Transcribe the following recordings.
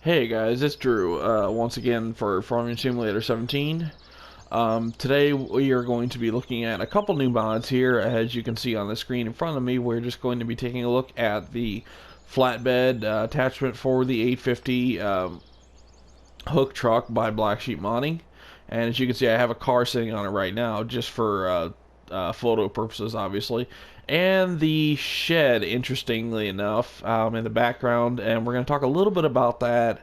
Hey guys, it's Drew, once again for Farming Simulator 17. Today we are going to be looking at a couple new mods here. As you can see on the screen in front of me, we're just going to be taking a look at the flatbed attachment for the 850 hook truck by Black Sheep Modding. And as you can see, I have a car sitting on it right now, just for photo purposes, obviously. And the shed, interestingly enough, in the background, and we're going to talk a little bit about that.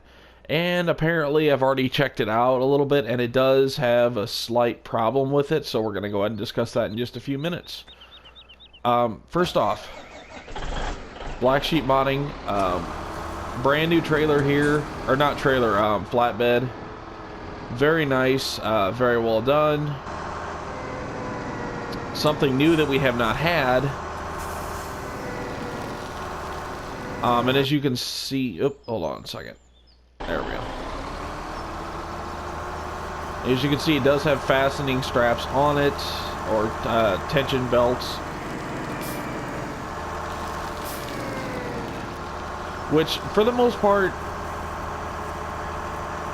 And apparently I've already checked it out a little bit, and it does have a slight problem with it, so we're going to go ahead and discuss that in just a few minutes. First off, Black Sheep Modding, brand new trailer here, or not trailer, flatbed. Very nice, very well done. Something new that we have not had. And as you can see, hold on a second. There we go. As you can see, it does have fastening straps on it, or tension belts. Which, for the most part,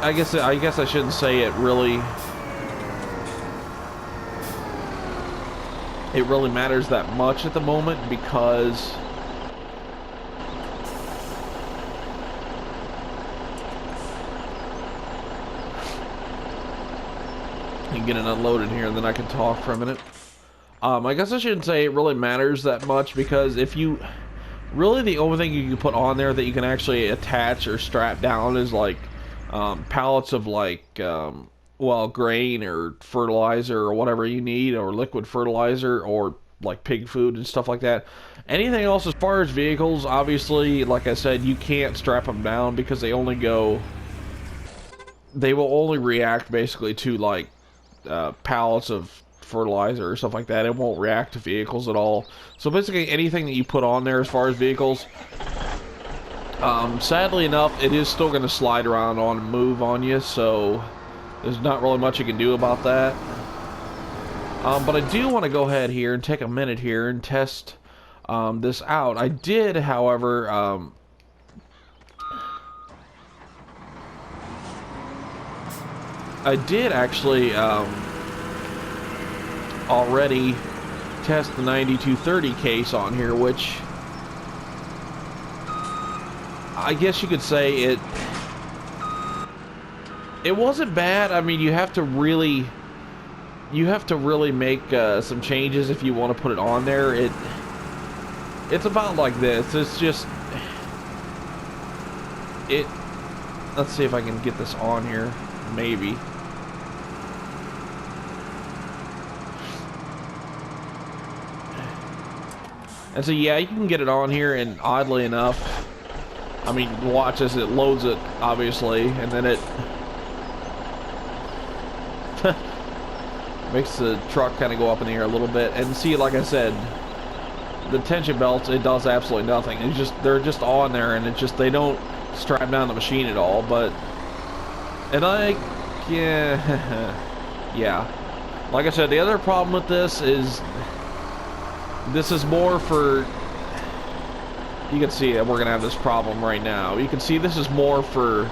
I guess I shouldn't say it really matters that much at the moment, because I can get it unloaded here and then I can talk for a minute. I guess I shouldn't say it really matters that much, because if you really, the only thing you can put on there that you can actually attach or strap down is like pallets of like well, grain or fertilizer or whatever you need, or liquid fertilizer, or like pig food and stuff like that. Anything else as far as vehicles, obviously, like I said, you can't strap them down, because they will only react basically to like pallets of fertilizer or stuff like that. It won't react to vehicles at all. So basically anything that you put on there as far as vehicles, sadly enough, it is still going to slide around on and move on you, so there's not really much you can do about that. But I do want to go ahead here and take a minute here and test this out. I did, however, I did actually already test the 9230 case on here, which I guess you could say it wasn't bad. I mean, you have to really make some changes if you want to put it on there. It's about like this. It's just let's see if I can get this on here, maybe. And so yeah, you can get it on here, and oddly enough, I mean, watch as it loads it, obviously, and then it makes the truck kind of go up in the air a little bit. And see, like I said, the tension belts, it does absolutely nothing. It's just, they're just on there, and they don't strap down the machine at all. But, and yeah, like I said, the other problem with this is more for, you can see that we're gonna have this problem right now. You can see this is more for,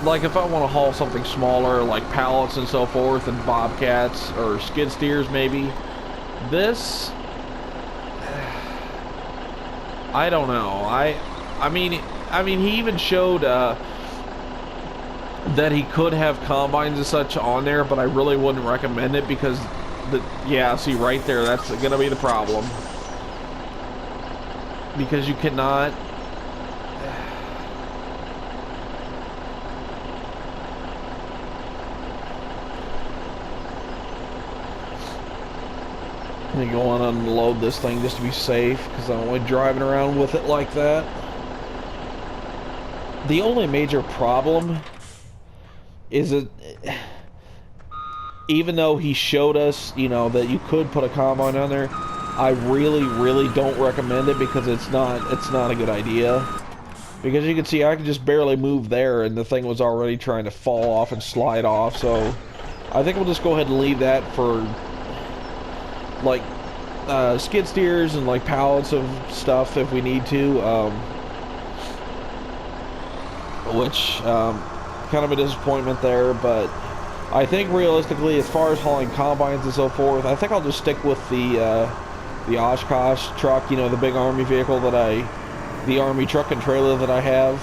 like, if I want to haul something smaller, like pallets and so forth, and bobcats or skid steers maybe. This, I don't know. I mean he even showed that he could have combines and such on there, but I really wouldn't recommend it, because yeah, see right there, that's gonna be the problem, because you cannot. I'm gonna go on and unload this thing just to be safe, because I'm only driving around with it like that. The only major problem is that even though he showed us, you know, that you could put a combine on there, I really don't recommend it, because it's not a good idea. Because you can see I could just barely move there, and the thing was already trying to fall off and slide off. So I think we'll just go ahead and leave that for like skid steers and like pallets of stuff if we need to. which kind of a disappointment there. But I think realistically, as far as hauling combines and so forth, I think I'll just stick with the Oshkosh truck, you know, the big Army vehicle that the Army truck and trailer that I have.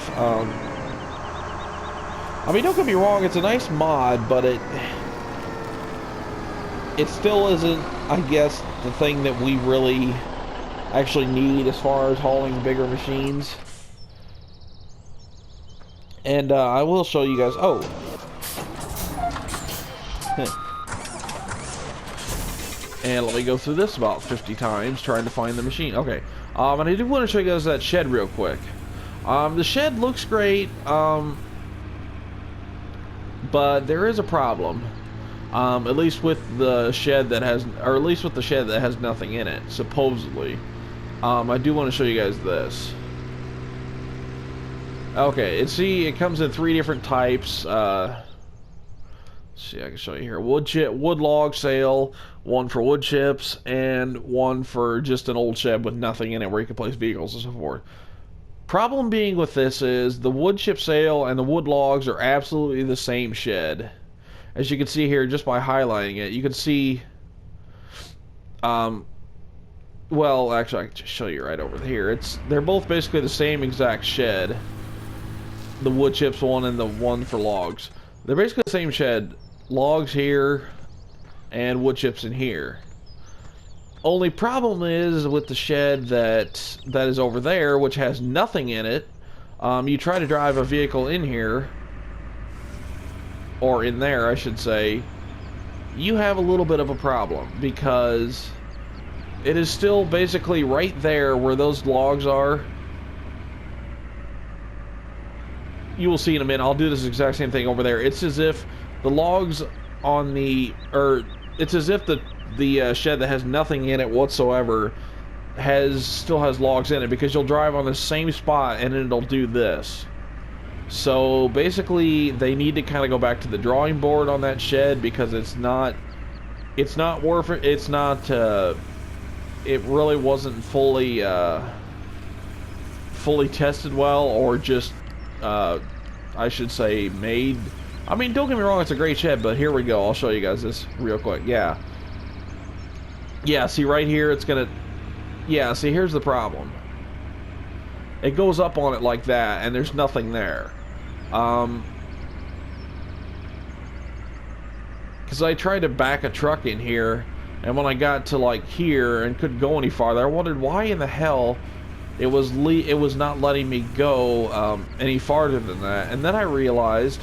I mean, don't get me wrong, it's a nice mod, but it still isn't, I guess, the thing that we really actually need as far as hauling bigger machines. And I will show you guys. Oh. And let me go through this about 50 times trying to find the machine. Okay. And I do want to show you guys that shed real quick. The shed looks great, but there is a problem. At least with the shed that has, or at least with the shed that has nothing in it, supposedly. I do want to show you guys this. Okay, it comes in 3 different types. Let's see, I can show you here. Wood log sail, one for wood chips, and one for just an old shed with nothing in it where you can place vehicles and so forth. Problem being with this is the wood chip sail and the wood logs are absolutely the same shed. As you can see here, just by highlighting it, you can see, well, actually, I can just show you right over here. They're both basically the same exact shed. The wood chips one and the one for logs. They're basically the same shed. Logs here and wood chips in here. Only problem is with the shed that is over there, which has nothing in it. You try to drive a vehicle in here, or in there, I should say, you have a little bit of a problem because it is still basically right there where those logs are. You will see in a minute. I'll do this exact same thing over there. It's as if the logs on the, or it's as if the shed that has nothing in it whatsoever still has logs in it, because you'll drive on the same spot and it'll do this. So basically, they need to kind of go back to the drawing board on that shed, because it's not worth it. It's not. It really wasn't fully tested well, or just. I should say made. I mean, don't get me wrong, it's a great shed, but here we go. I'll show you guys this real quick. Yeah, see right here, it's gonna. Yeah, see, here's the problem. It goes up on it like that, and there's nothing there. Because I tried to back a truck in here, and when I got to like here and couldn't go any farther, I wondered why in the hell it was not letting me go any farther than that. And then I realized,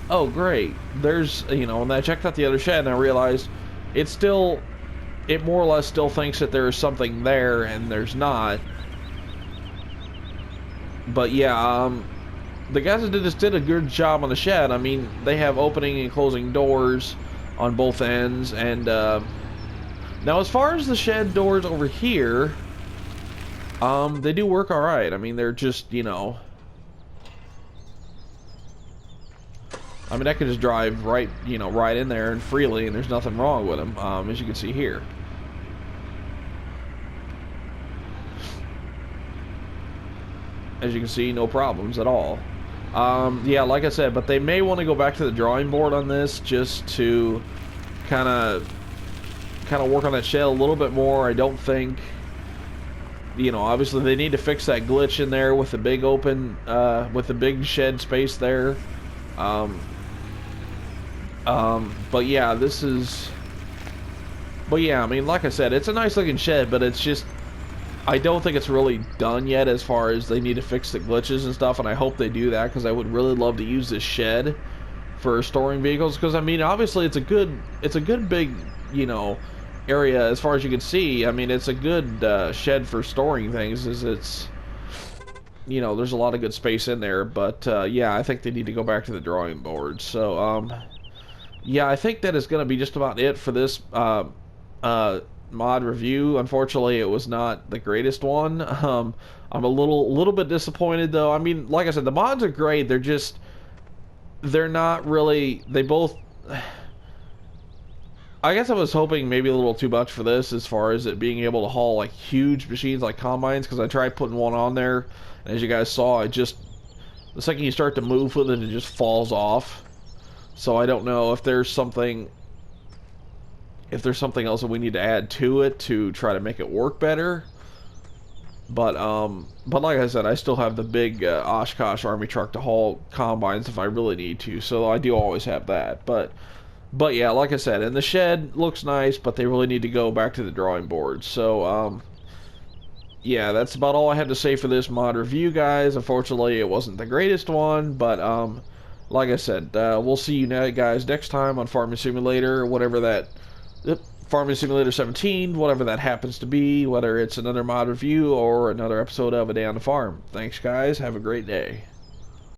oh great, there's, you know, and I checked out the other shed and I realized it more or less still thinks that there's something there, and there's not. But yeah, the guys that did a good job on the shed. I mean, they have opening and closing doors on both ends, and now as far as the shed doors over here, they do work all right. I mean, they're just, you know, I mean, I could just drive right, you know, right in there and freely, and there's nothing wrong with them, as you can see here. As you can see, no problems at all. Yeah, like I said, but they may want to go back to the drawing board on this, just to kind of work on that shed a little bit more. I don't think, you know, obviously they need to fix that glitch in there with the big open, with the big shed space there. But yeah, but yeah, I mean, like I said, it's a nice looking shed, but it's just, I don't think it's really done yet as far as they need to fix the glitches and stuff, and I hope they do that, because I would really love to use this shed for storing vehicles, because I mean, obviously it's a good big, you know, area as far as you can see. I mean, it's a good shed for storing things, it's, you know, there's a lot of good space in there. But yeah, I think they need to go back to the drawing board. So yeah, I think that is going to be just about it for this mod review. Unfortunately, it was not the greatest one. I'm a little bit disappointed, though. I mean, like I said, the mods are great. They're not really, they both, I guess I was hoping maybe a little too much for this, as far as it being able to haul like huge machines like combines, because I tried putting one on there, and as you guys saw, The second you start to move with it, it just falls off. So I don't know if there's something else that we need to add to it to try to make it work better. But like I said, I still have the big Oshkosh Army truck to haul combines if I really need to. So I do always have that. But yeah, like I said, and the shed looks nice, but they really need to go back to the drawing board. So yeah, that's about all I have to say for this mod review, guys. Unfortunately, it wasn't the greatest one, but like I said, we'll see you guys next time on Farming Simulator, whatever that... Farming Simulator 17, whatever that happens to be, whether it's another mod review or another episode of A Day on the Farm. Thanks, guys. Have a great day.